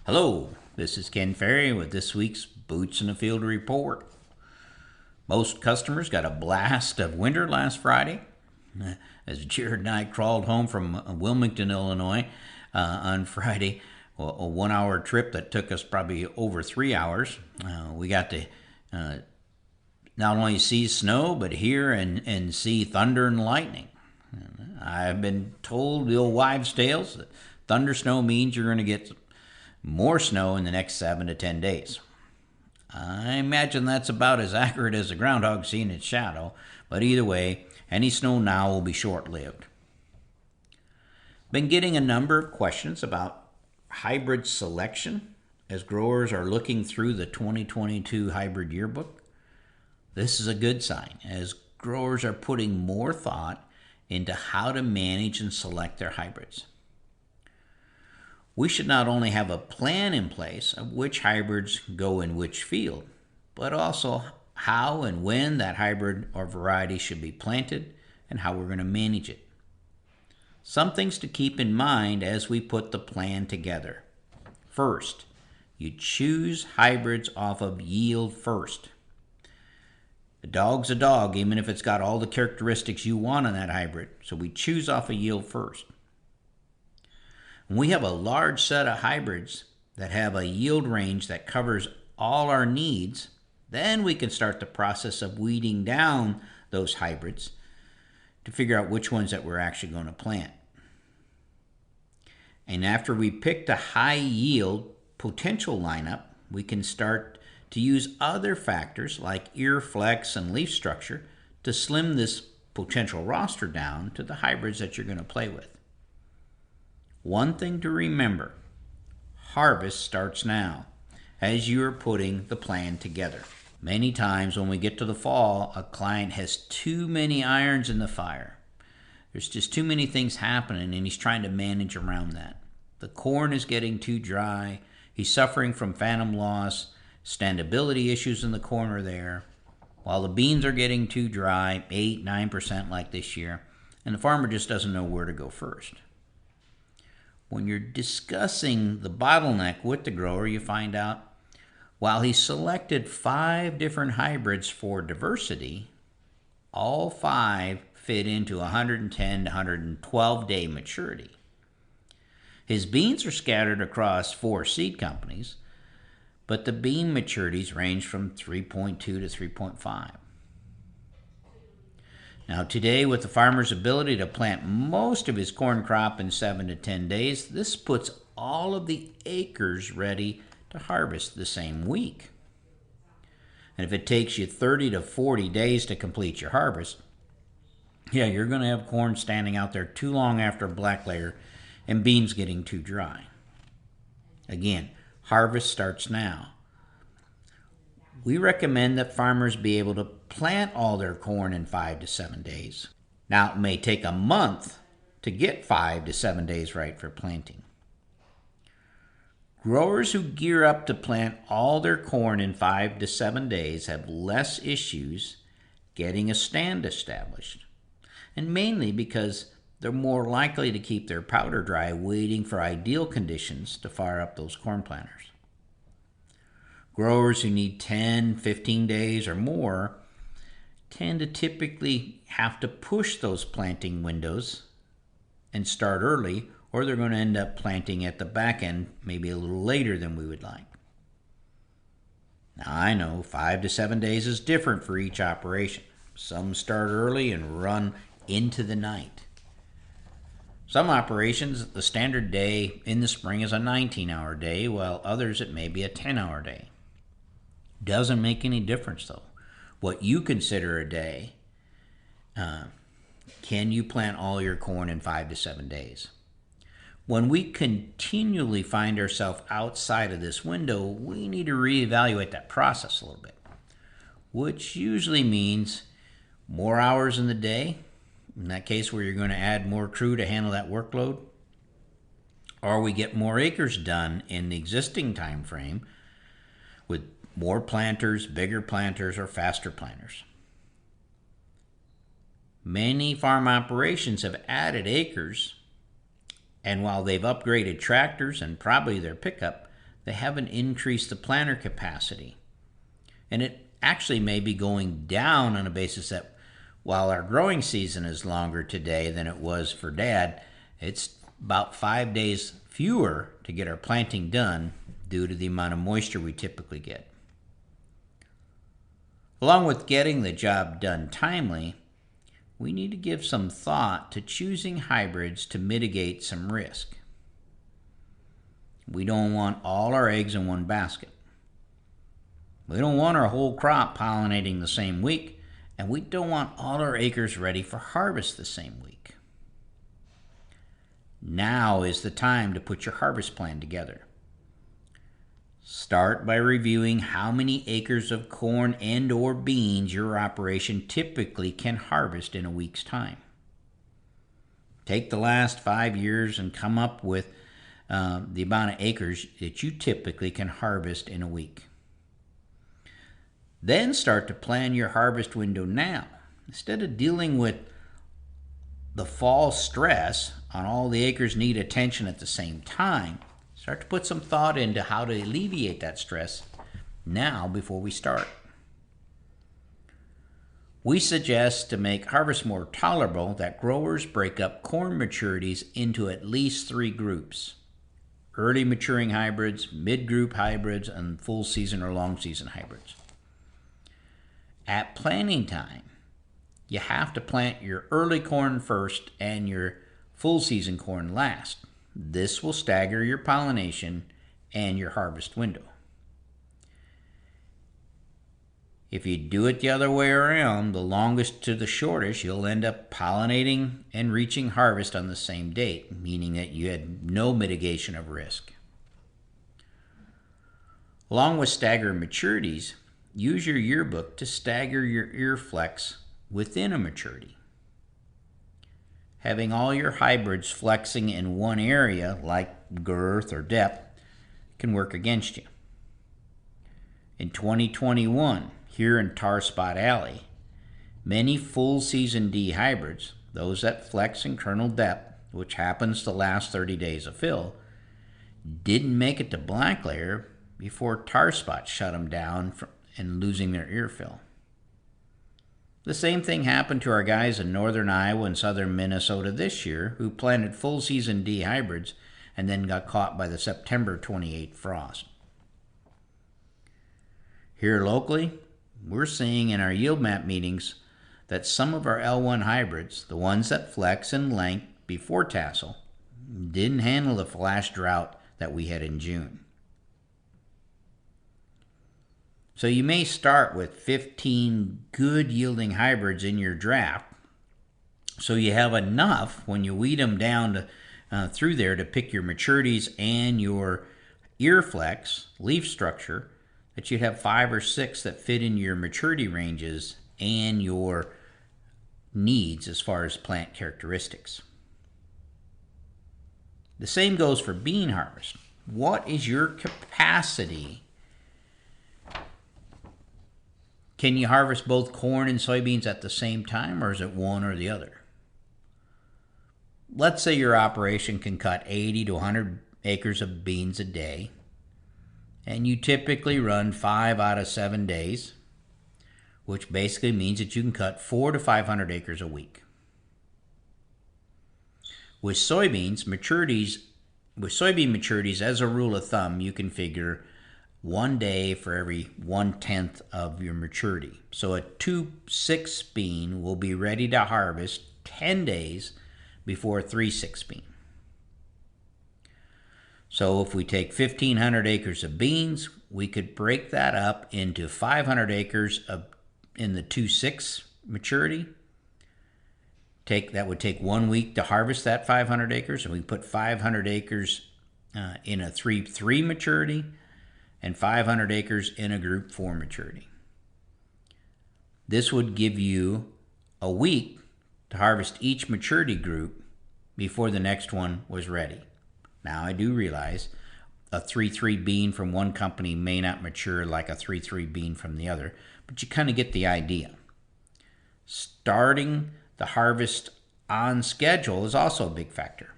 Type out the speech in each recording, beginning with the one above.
Hello, this is Ken Ferrie with this week's Boots in the Field report. Most customers got a blast of winter last Friday as Jared and I crawled home from Wilmington, Illinois on Friday. Well, a 1 hour trip that took us probably over 3 hours. We got to not only see snow, but hear and see thunder and lightning. I've been told the old wives' tales that thunder snow means you're going to get more snow in the next 7 to 10 days. I imagine that's about as accurate as a groundhog seeing its shadow, but either way, any snow now will be short-lived. Been getting a number of questions about hybrid selection as growers are looking through the 2022 hybrid yearbook. This is a good sign as growers are putting more thought into how to manage and select their hybrids. We should not only have a plan in place of which hybrids go in which field, but also how and when that hybrid or variety should be planted and how we're going to manage it. Some things to keep in mind as we put the plan together. First, you choose hybrids off of yield first. A dog's a dog, even if it's got all the characteristics you want in that hybrid, so we choose off of yield first. When we have a large set of hybrids that have a yield range that covers all our needs, then we can start the process of weeding down those hybrids to figure out which ones that we're actually going to plant. And after we pick the high yield potential lineup, we can start to use other factors like ear flex and leaf structure to slim this potential roster down to the hybrids that you're going to play with. One thing to remember, harvest starts now as you're putting the plan together. Many times when we get to the fall, a client has too many irons in the fire. There's just too many things happening and he's trying to manage around that. The corn is getting too dry. He's suffering from phantom loss. Standability issues in the corn are there. While the beans are getting too dry, 8-9% like this year, and the farmer just doesn't know where to go first. When you're discussing the bottleneck with the grower, you find out while he selected 5 different hybrids for diversity, all 5 fit into 110 to 112 day maturity. His beans are scattered across 4 seed companies, but the bean maturities range from 3.2 to 3.5. Now today, with the farmer's ability to plant most of his corn crop in 7 to 10 days, this puts all of the acres ready to harvest the same week. And if it takes you 30 to 40 days to complete your harvest, you're going to have corn standing out there too long after a black layer and beans getting too dry. Again, harvest starts now. We recommend that farmers be able to plant all their corn in 5 to 7 days. Now, it may take a month to get 5 to 7 days right for planting. Growers who gear up to plant all their corn in 5 to 7 days have less issues getting a stand established, and mainly because they're more likely to keep their powder dry waiting for ideal conditions to fire up those corn planters. Growers who need 10, 15 days or more tend to typically have to push those planting windows and start early, or they're going to end up planting at the back end maybe a little later than we would like. Now I know 5 to 7 days is different for each operation. Some start early and run into the night. Some operations, the standard day in the spring is a 19-hour day, while others it may be a 10-hour day. Doesn't make any difference though. What you consider a day, can you plant all your corn in 5 to 7 days? When we continually find ourselves outside of this window, we need to reevaluate that process a little bit, which usually means more hours in the day, in that case where you're going to add more crew to handle that workload, or we get more acres done in the existing time frame with more planters, bigger planters, or faster planters. Many farm operations have added acres, and while they've upgraded tractors and probably their pickup, they haven't increased the planter capacity. And it actually may be going down on a basis that while our growing season is longer today than it was for Dad, it's about 5 days fewer to get our planting done due to the amount of moisture we typically get. Along with getting the job done timely, we need to give some thought to choosing hybrids to mitigate some risk. We don't want all our eggs in one basket. We don't want our whole crop pollinating the same week, and we don't want all our acres ready for harvest the same week. Now is the time to put your harvest plan together. Start by reviewing how many acres of corn and or beans your operation typically can harvest in a week's time. Take the last 5 years and come up with the amount of acres that you typically can harvest in a week. Then start to plan your harvest window now. Instead of dealing with the fall stress on all the acres need attention at the same time, start to put some thought into how to alleviate that stress now before we start. We suggest to make harvest more tolerable that growers break up corn maturities into at least 3 groups: early maturing hybrids, mid-group hybrids, and full season or long season hybrids. At planting time, you have to plant your early corn first and your full season corn last. This will stagger your pollination and your harvest window. If you do it the other way around, the longest to the shortest, you'll end up pollinating and reaching harvest on the same date, meaning that you had no mitigation of risk. Along with stagger maturities, use your yearbook to stagger your ear flex within a maturity. Having all your hybrids flexing in one area, like girth or depth, can work against you. In 2021, here in Tar Spot Alley, many full season D hybrids, those that flex in kernel depth, which happens the last 30 days of fill, didn't make it to black layer before tar spot shut them down and losing their ear fill. The same thing happened to our guys in northern Iowa and southern Minnesota this year who planted full season D hybrids and then got caught by the September 28 frost. Here locally, we're seeing in our yield map meetings that some of our L1 hybrids, the ones that flex in length before tassel, didn't handle the flash drought that we had in June. So you may start with 15 good yielding hybrids in your draft, so you have enough when you weed them down through there to pick your maturities and your ear flex, leaf structure, that you'd have 5 or 6 that fit in your maturity ranges and your needs as far as plant characteristics. The same goes for bean harvest. What is your capacity? Can you harvest both corn and soybeans at the same time, or is it one or the other? Let's say your operation can cut 80 to 100 acres of beans a day, and you typically run 5 out of 7 days, which basically means that you can cut 400 to 500 acres a week. With soybean maturities, as a rule of thumb, you can figure 1 day for every 1/10 of your maturity. So a 2/6 bean will be ready to harvest 10 days before a 3/6 bean. So if we take 1,500 acres of beans, we could break that up into 500 acres in the 2/6 maturity. That would take 1 week to harvest that 500 acres, and we put 500 acres in a 3/3 maturity, and 500 acres in a group 4 maturity. This would give you a week to harvest each maturity group before the next one was ready. Now I do realize a 3/3 bean from one company may not mature like a 3/3 bean from the other, but you kind of get the idea. Starting the harvest on schedule is also a big factor,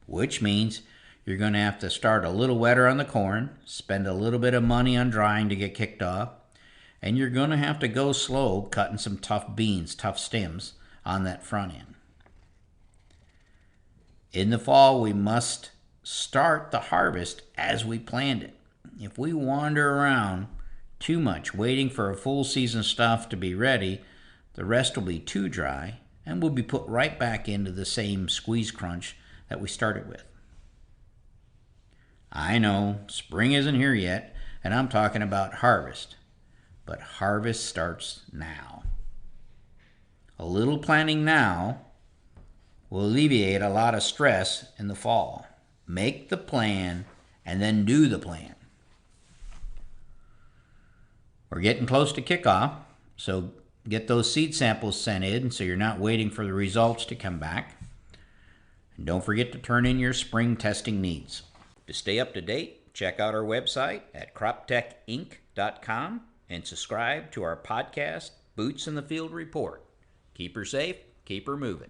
which means You're going to have to start a little wetter on the corn, spend a little bit of money on drying to get kicked off, and you're going to have to go slow cutting some tough beans, tough stems on that front end. In the fall, we must start the harvest as we planned it. If we wander around too much waiting for a full season stuff to be ready, the rest will be too dry and we'll be put right back into the same squeeze crunch that we started with. I know spring isn't here yet, and I'm talking about harvest, but harvest starts now. A little planning now will alleviate a lot of stress in the fall. Make the plan and then do the plan. We're getting close to kickoff, so get those seed samples sent in so you're not waiting for the results to come back. And don't forget to turn in your spring testing needs. To stay up to date, check out our website at croptechinc.com and subscribe to our podcast, Boots in the Field Report. Keep her safe, keep her moving.